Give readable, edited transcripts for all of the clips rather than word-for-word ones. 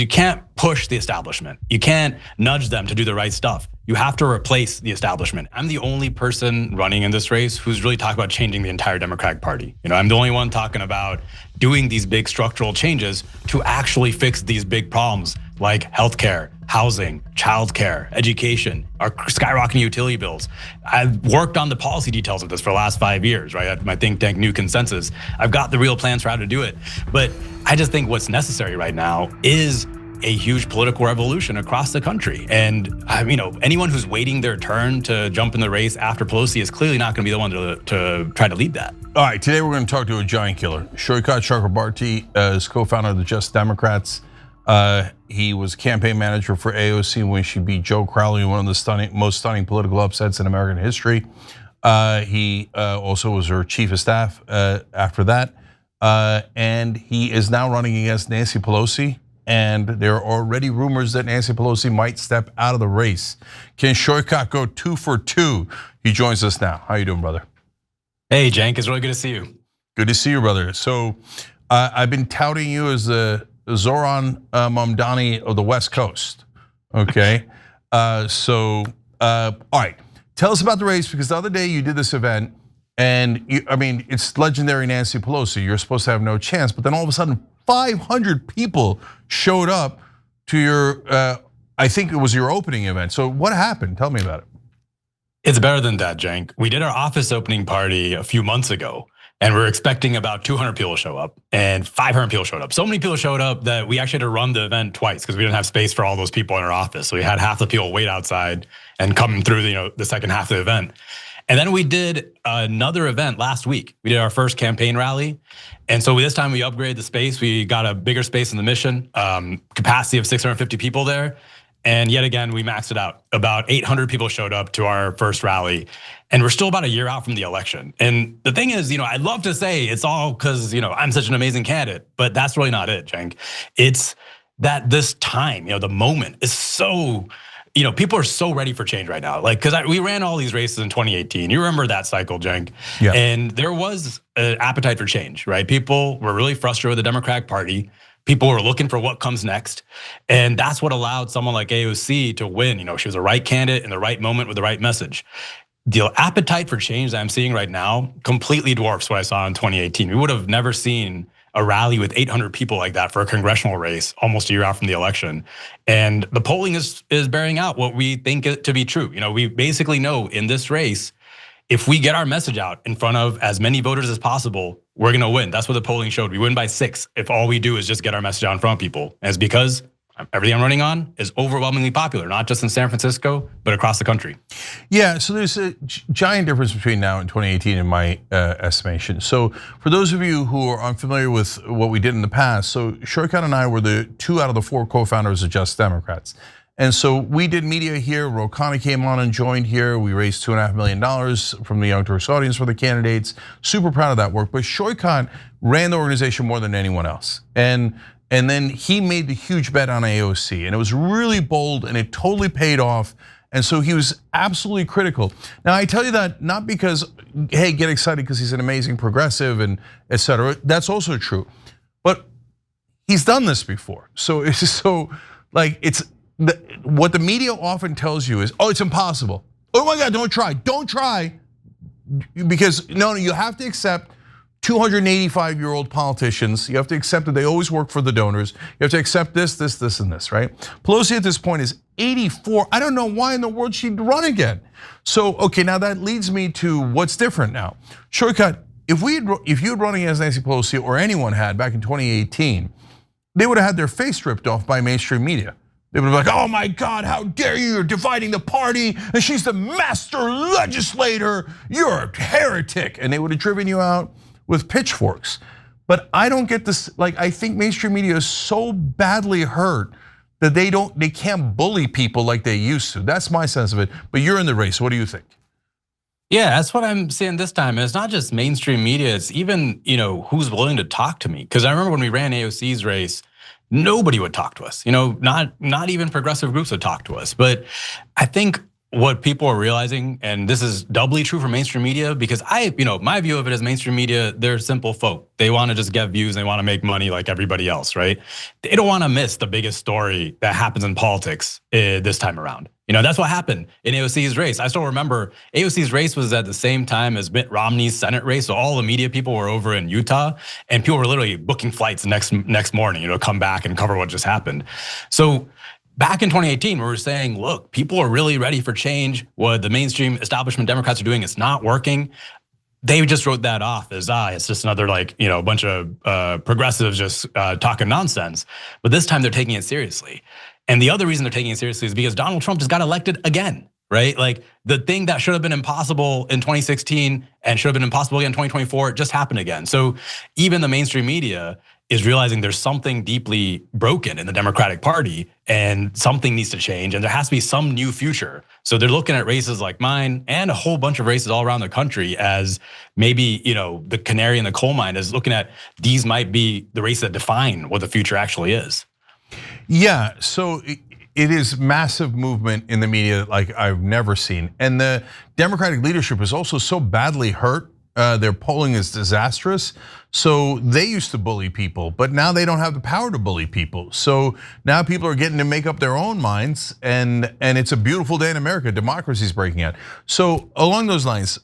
You can't push the establishment. You can't nudge them to do the right stuff. You have to replace the establishment. I'm the only person running in this race who's really talking about changing the entire Democratic Party. I'm the only one talking about doing these big structural changes to actually fix these big problems like healthcare, housing, childcare, education, our skyrocketing utility bills. I've worked on the policy details of this for the last 5 years, right? At my think tank, New Consensus. I've got the real plans for how to do it. But I just think what's necessary right now is a huge political revolution across the country. And anyone who's waiting their turn to jump in the race after Pelosi is clearly not gonna be the one to try to lead that. All right, today we're gonna talk to a giant killer. Saikat Chakrabarti is co-founder of the Just Democrats. He was campaign manager for AOC when she beat Joe Crowley, one of the most stunning political upsets in American history. He also was her chief of staff after that. And he is now running against Nancy Pelosi. And there are already rumors that Nancy Pelosi might step out of the race. Can Saikat go 2 for 2? He joins us now. How you doing, brother? Hey, Cenk, it's really good to see you. Good to see you, brother. So I've been touting you as the Zoran Mamdani of the West Coast, okay? All right, tell us about the race, because the other day you did this event, and it's legendary Nancy Pelosi. You're supposed to have no chance, but then all of a sudden 500 people showed up to your, I think it was your opening event. So what happened? Tell me about it. It's better than that, Cenk. We did our office opening party a few months ago, and we were expecting about 200 people to show up, and 500 people showed up. So many people showed up that we actually had to run the event twice because we didn't have space for all those people in our office. So we had half the people wait outside and come through the second half of the event. And then we did another event last week. We did our first campaign rally. And so this time we upgraded the space. We got a bigger space in the Mission, capacity of 650 people there. And yet again, we maxed it out. About 800 people showed up to our first rally. And we're still about a year out from the election. And the thing is, I'd love to say it's all because I'm such an amazing candidate, but that's really not it, Cenk. It's that this time, the moment is so, people are so ready for change right now. Because we ran all these races in 2018. You remember that cycle, Cenk? Yeah. And there was an appetite for change, right? People were really frustrated with the Democratic Party. People were looking for what comes next. And that's what allowed someone like AOC to win. She was the right candidate in the right moment with the right message. The appetite for change that I'm seeing right now completely dwarfs what I saw in 2018. We would have never seen a rally with 800 people like that for a congressional race almost a year out from the election. And the polling is bearing out what we think it to be true. We basically know in this race, if we get our message out in front of as many voters as possible, we're gonna win. That's what the polling showed. We win by 6 if all we do is just get our message out in front of people. And it's because everything I'm running on is overwhelmingly popular, not just in San Francisco, but across the country. Yeah, so there's a giant difference between now and 2018 in my estimation. So for those of you who are unfamiliar with what we did in the past, so Saikat and I were the 2 out of the 4 co-founders of Just Democrats. And so we did media here. Rokana came on and joined here. We raised $2.5 million from the Young Turks audience for the candidates. Super proud of that work. But Saikat ran the organization more than anyone else. And then he made the huge bet on AOC, and it was really bold, and it totally paid off. And so he was absolutely critical. Now I tell you that not because, hey, get excited because he's an amazing progressive and et cetera. That's also true, but he's done this before. So it's so what the media often tells you is, oh, it's impossible. Oh my God, don't try, because no, you have to accept 285-year-old politicians. You have to accept that they always work for the donors. You have to accept this, and this, right? Pelosi at this point is 84. I don't know why in the world she'd run again. So, okay, now that leads me to what's different now. Saikat, if you had run against Nancy Pelosi or anyone had back in 2018, they would have had their face ripped off by mainstream media. They would have been like, oh my God, how dare you, you're dividing the party, and she's the master legislator, you're a heretic. And they would have driven you out with pitchforks. But I don't get this, I think mainstream media is so badly hurt that they can't bully people like they used to. That's my sense of it, but you're in the race, what do you think? Yeah, that's what I'm seeing this time. And it's not just mainstream media, it's even who's willing to talk to me. Because I remember when we ran AOC's race, nobody would talk to us. Not even progressive groups would talk to us. But I think what people are realizing, and this is doubly true for mainstream media, because my view of it as mainstream media, they're simple folk. They want to just get views, they want to make money like everybody else, right? They don't want to miss the biggest story that happens in politics this time around. That's what happened in AOC's race. I still remember AOC's race was at the same time as Mitt Romney's Senate race. So all the media people were over in Utah, and people were literally booking flights next morning, come back and cover what just happened. So back in 2018, we were saying, look, people are really ready for change. What the mainstream establishment Democrats are doing, it's not working. They just wrote that off as it's just another bunch of progressives just talking nonsense. But this time they're taking it seriously. And the other reason they're taking it seriously is because Donald Trump just got elected again, right? Like the thing that should have been impossible in 2016 and should have been impossible again in 2024 just happened again. So even the mainstream media is realizing there's something deeply broken in the Democratic Party and something needs to change and there has to be some new future. So they're looking at races like mine and a whole bunch of races all around the country as maybe, the canary in the coal mine, is looking at these might be the races that define what the future actually is. Yeah, so it is massive movement in the media like I've never seen. And the Democratic leadership is also so badly hurt. Their polling is disastrous. So they used to bully people, but now they don't have the power to bully people. So now people are getting to make up their own minds, and it's a beautiful day in America. Democracy's breaking out. So along those lines,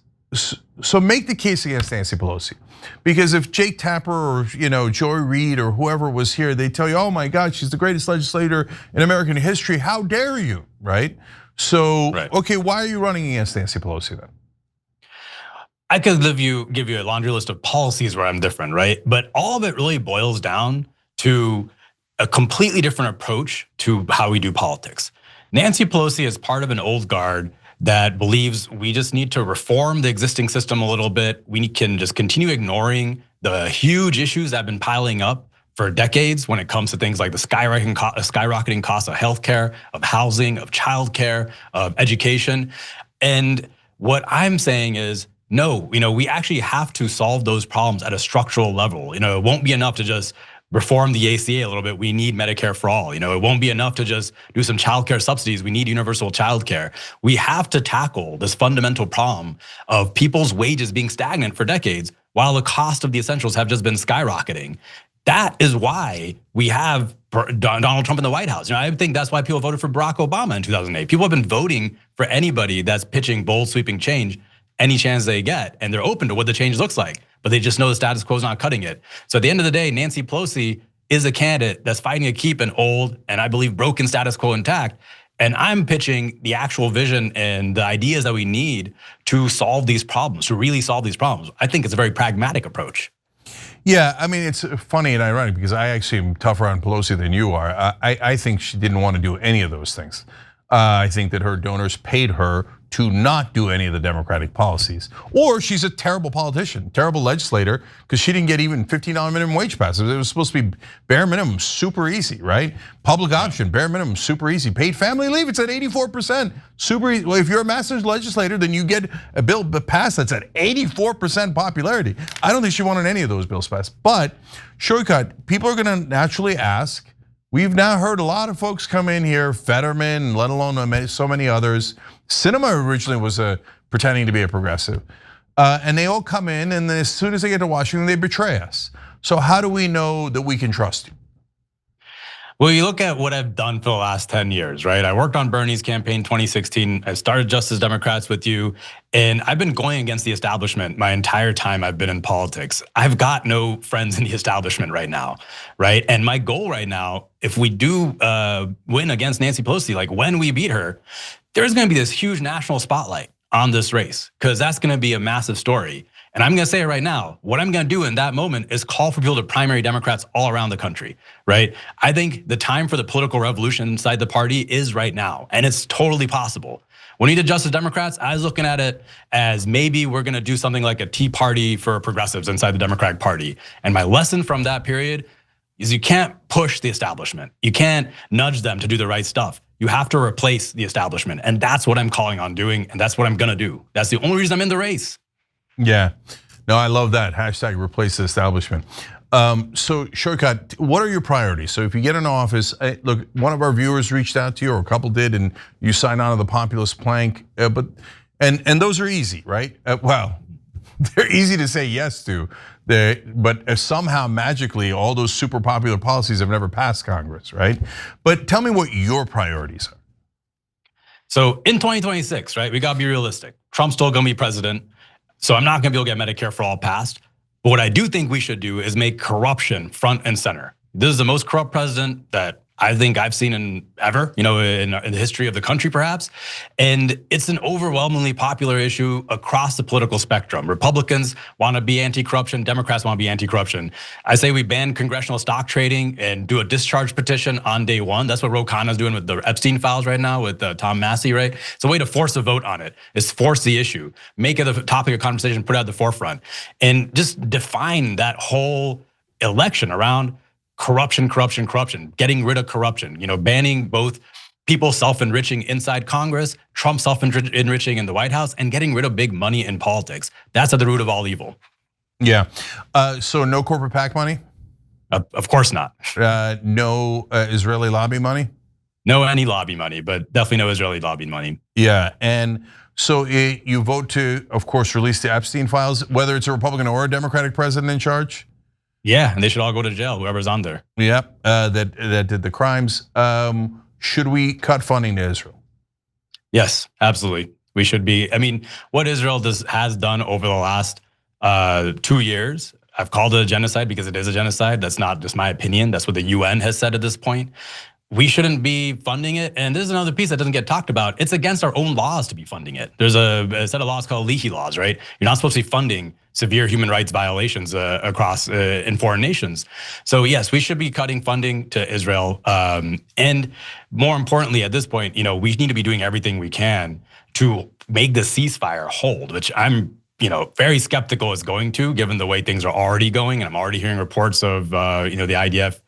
so make the case against Nancy Pelosi. Because if Jake Tapper or Joy Reid or whoever was here, they tell you, oh my God, she's the greatest legislator in American history. How dare you, right? So, okay, why are you running against Nancy Pelosi then? I could give you a laundry list of policies where I'm different, right? But all of it really boils down to a completely different approach to how we do politics. Nancy Pelosi is part of an old guard that believes we just need to reform the existing system a little bit. We can just continue ignoring the huge issues that have been piling up for decades when it comes to things like the skyrocketing cost of healthcare, of housing, of childcare, of education. And what I'm saying is, no, we actually have to solve those problems at a structural level. It won't be enough to just reform the ACA a little bit. We need Medicare for all. It won't be enough to just do some childcare subsidies. We need universal childcare. We have to tackle this fundamental problem of people's wages being stagnant for decades while the cost of the essentials have just been skyrocketing. That is why we have Donald Trump in the White House. I think that's why people voted for Barack Obama in 2008. People have been voting for anybody that's pitching bold, sweeping change any chance they get, and they're open to what the change looks like, but they just know the status quo is not cutting it. So at the end of the day, Nancy Pelosi is a candidate that's fighting to keep an old and I believe broken status quo intact. And I'm pitching the actual vision and the ideas that we need to solve these problems, to really solve these problems. I think it's a very pragmatic approach. Yeah, I mean, it's funny and ironic because I actually am tougher on Pelosi than you are. I think she didn't want to do any of those things. I think that her donors paid her to not do any of the Democratic policies. Or she's a terrible politician, terrible legislator, because she didn't get even $15 minimum wage passed. It was supposed to be bare minimum, super easy, right? Public option, bare minimum, super easy. Paid family leave, it's at 84%, super easy. Well, if you're a master's legislator, then you get a bill passed that's at 84% popularity. I don't think she wanted any of those bills passed. But shortcut, people are gonna naturally ask, we've now heard a lot of folks come in here, Fetterman, let alone so many others. Sinema originally was pretending to be a progressive. And they all come in, and then as soon as they get to Washington, they betray us. So how do we know that we can trust you? Well, you look at what I've done for the last 10 years, right? I worked on Bernie's campaign 2016. I started Justice Democrats with you, and I've been going against the establishment my entire time I've been in politics. I've got no friends in the establishment right now, right? And my goal right now, if we do win against Nancy Pelosi, like when we beat her, there's gonna be this huge national spotlight on this race, because that's gonna be a massive story. And I'm gonna say it right now, what I'm gonna do in that moment is call for people to primary Democrats all around the country, right? I think the time for the political revolution inside the party is right now, and it's totally possible. When we did Justice Democrats, I was looking at it as maybe we're gonna do something like a Tea Party for progressives inside the Democratic Party. And my lesson from that period is you can't push the establishment. You can't nudge them to do the right stuff. You have to replace the establishment. And that's what I'm calling on doing, and that's what I'm gonna do. That's the only reason I'm in the race. Yeah, no, I love that. Hashtag replace the establishment. So Saikat, what are your priorities? So if you get in office, look, one of our viewers reached out to you, or a couple did, and you signed on to the populist plank. And those are easy, right? Well, they're easy to say yes to. But somehow magically, all those super popular policies have never passed Congress, right? But tell me what your priorities are. So in 2026, right, we gotta be realistic. Trump's still gonna be president, so I'm not gonna be able to get Medicare for all passed. But what I do think we should do is make corruption front and center. This is the most corrupt president that I think I've seen in ever, in the history of the country perhaps. And it's an overwhelmingly popular issue across the political spectrum. Republicans wanna be anti-corruption, Democrats wanna be anti-corruption. I say we ban congressional stock trading and do a discharge petition on day one. That's what Ro Khanna's doing with the Epstein files right now with Tom Massey, right? It's a way to force a vote on it, is force the issue, make it a topic of conversation, put it at the forefront, and just define that whole election around corruption, getting rid of corruption, banning both people self-enriching inside Congress, Trump self-enriching in the White House, and getting rid of big money in politics. That's at the root of all evil. Yeah, so no corporate PAC money? Of course not. No Israeli lobby money? No any lobby money, but definitely no Israeli lobby money. Yeah, and so you vote to, of course, release the Epstein files, whether it's a Republican or a Democratic president in charge? Yeah, and they should all go to jail, whoever's on there. Yep, that did the crimes. Should we cut funding to Israel? Yes, absolutely. We should be. I mean, what Israel has done over the last 2 years, I've called it a genocide because it is a genocide. That's not just my opinion. That's what the UN has said at this point. We shouldn't be funding it. And this is another piece that doesn't get talked about. It's against our own laws to be funding it. There's a set of laws called Leahy laws, right? You're not supposed to be funding severe human rights violations across in foreign nations. So yes, we should be cutting funding to Israel. And more importantly, at this point, we need to be doing everything we can to make the ceasefire hold, which I'm very skeptical is going to, given the way things are already going. And I'm already hearing reports of the IDF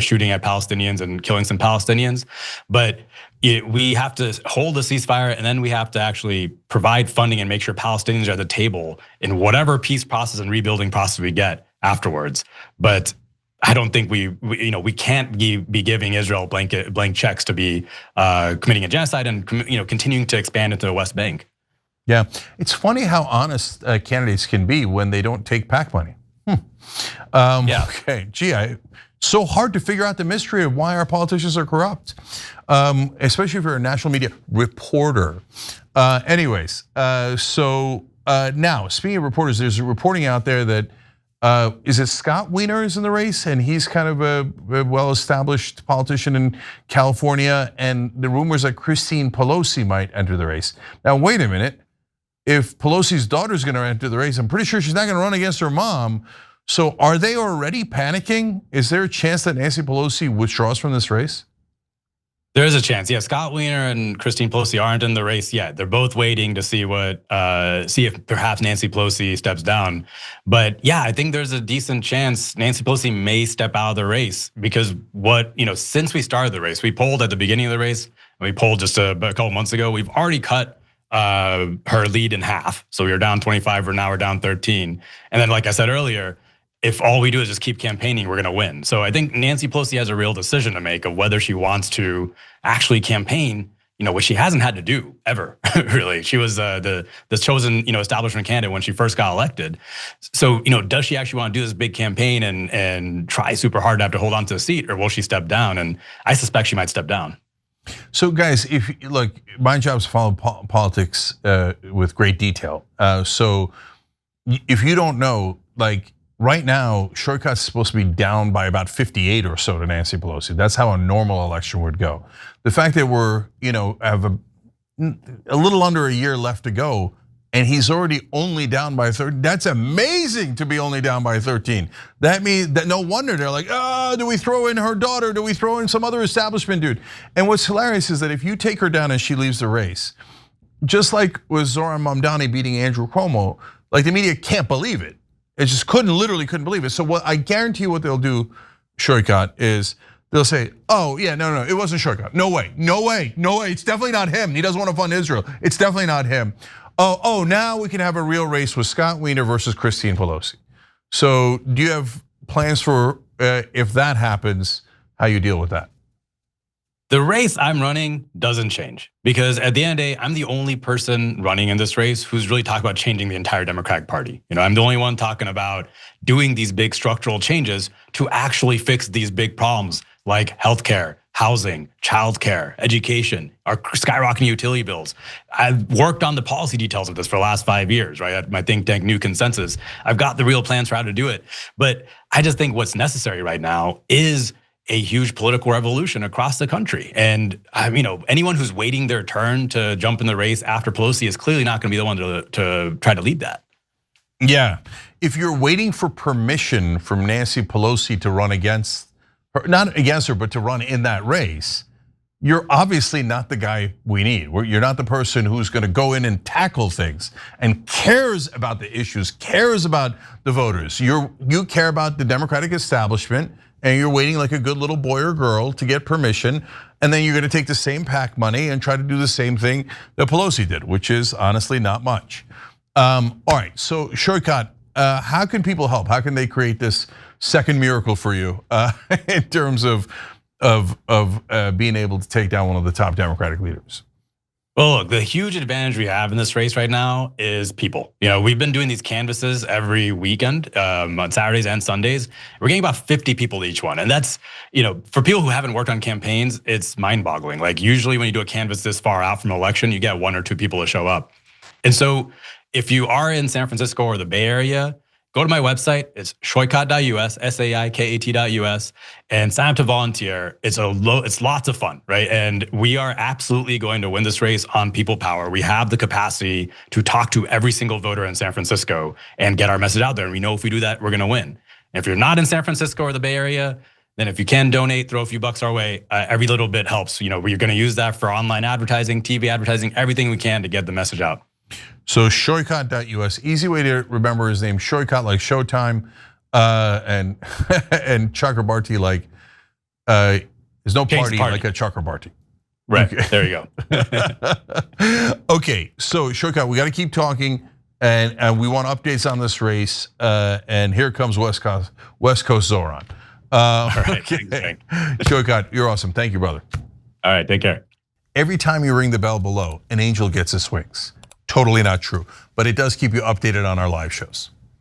shooting at Palestinians and killing some Palestinians. But we have to hold the ceasefire, and then we have to actually provide funding and make sure Palestinians are at the table in whatever peace process and rebuilding process we get afterwards. But I don't think we can't be giving Israel blank checks to be committing a genocide and continuing to expand into the West Bank. Yeah, it's funny how honest candidates can be when they don't take PAC money. Yeah. Okay, so hard to figure out the mystery of why our politicians are corrupt, especially if you're a national media reporter. Anyways, so now speaking of reporters, there's a reporting out there that is it Scott Wiener is in the race, and he's kind of a well-established politician in California, and the rumors that Christine Pelosi might enter the race. Now, wait a minute. If Pelosi's daughter is going to enter the race, I'm pretty sure she's not going to run against her mom. So are they already panicking? Is there a chance that Nancy Pelosi withdraws from this race? There is a chance. Yeah, Scott Wiener and Christine Pelosi aren't in the race yet. They're both waiting to see if perhaps Nancy Pelosi steps down. But yeah, I think there's a decent chance Nancy Pelosi may step out of the race because since we started the race, we polled at the beginning of the race, and we polled just a couple months ago. We've already cut her lead in half. So we were down 25, or now we're down 13. And then, like I said earlier, if all we do is just keep campaigning, we're gonna win. So I think Nancy Pelosi has a real decision to make of whether she wants to actually campaign, which she hasn't had to do ever, really. She was the chosen, establishment candidate when she first got elected. So, does she actually want to do this big campaign and try super hard to have to hold on to the seat, or will she step down? And I suspect she might step down. So guys, if look, my job is to follow politics with great detail. So if you don't know, right now, Saikat's supposed to be down by about 58 or so to Nancy Pelosi. That's how a normal election would go. The fact that we're, have a little under a year left to go, and he's already only down by 13. That's amazing to be only down by 13. That means that no wonder they're like, do we throw in her daughter? Do we throw in some other establishment dude? And what's hilarious is that if you take her down and she leaves the race, just like with Zoran Mamdani beating Andrew Cuomo, the media can't believe it. It just literally couldn't believe it. So what I guarantee you what they'll do, Saikat, is they'll say, oh yeah, no, it wasn't Saikat. No way. It's definitely not him. He doesn't want to fund Israel. It's definitely not him. Oh, now we can have a real race with Scott Wiener versus Christine Pelosi. So do you have plans for if that happens, how you deal with that? The race I'm running doesn't change because at the end of the day, I'm the only person running in this race who's really talking about changing the entire Democratic Party. I'm the only one talking about doing these big structural changes to actually fix these big problems like healthcare, housing, childcare, education, our skyrocketing utility bills. I've worked on the policy details of this for the last 5 years, right? At my think tank, New Consensus. I've got the real plans for how to do it. But I just think what's necessary right now is a huge political revolution across the country. And anyone who's waiting their turn to jump in the race after Pelosi is clearly not gonna be the one to try to lead that. Yeah, if you're waiting for permission from Nancy Pelosi to run against her, not against her, but to run in that race, you're obviously not the guy we need. You're not the person who's gonna go in and tackle things and cares about the issues, cares about the voters. You care about the Democratic establishment, and you're waiting like a good little boy or girl to get permission, and then you're gonna take the same PAC money and try to do the same thing that Pelosi did, which is honestly not much. All right, so Saikat, how can people help? How can they create this second miracle for you in terms of being able to take down one of the top Democratic leaders? Well, look, the huge advantage we have in this race right now is people. We've been doing these canvases every weekend on Saturdays and Sundays. We're getting about 50 people to each one. And that's, for people who haven't worked on campaigns, it's mind-boggling. Like usually when you do a canvas this far out from an election, you get 1 or 2 people to show up. And so if you are in San Francisco or the Bay Area, go to my website, it's saikat.us, SAIKAT.us, and sign up to volunteer. It's lots of fun, right? And we are absolutely going to win this race on people power. We have the capacity to talk to every single voter in San Francisco and get our message out there. And we know if we do that, we're gonna win. And if you're not in San Francisco or the Bay Area, then if you can donate, throw a few bucks our way, every little bit helps. We're gonna use that for online advertising, TV advertising, everything we can to get the message out. So Saikat.us, easy way to remember his name, Saikat like Showtime, and Chakrabarti like there's no party like a Chakrabarti. Right, okay. There you go. Okay, so Saikat, we got to keep talking, and we want updates on this race. And here comes West Coast Zoran. All right, okay. Saikat, you're awesome. Thank you, brother. All right, take care. Every time you ring the bell below, an angel gets his wings. Totally not true, but it does keep you updated on our live shows.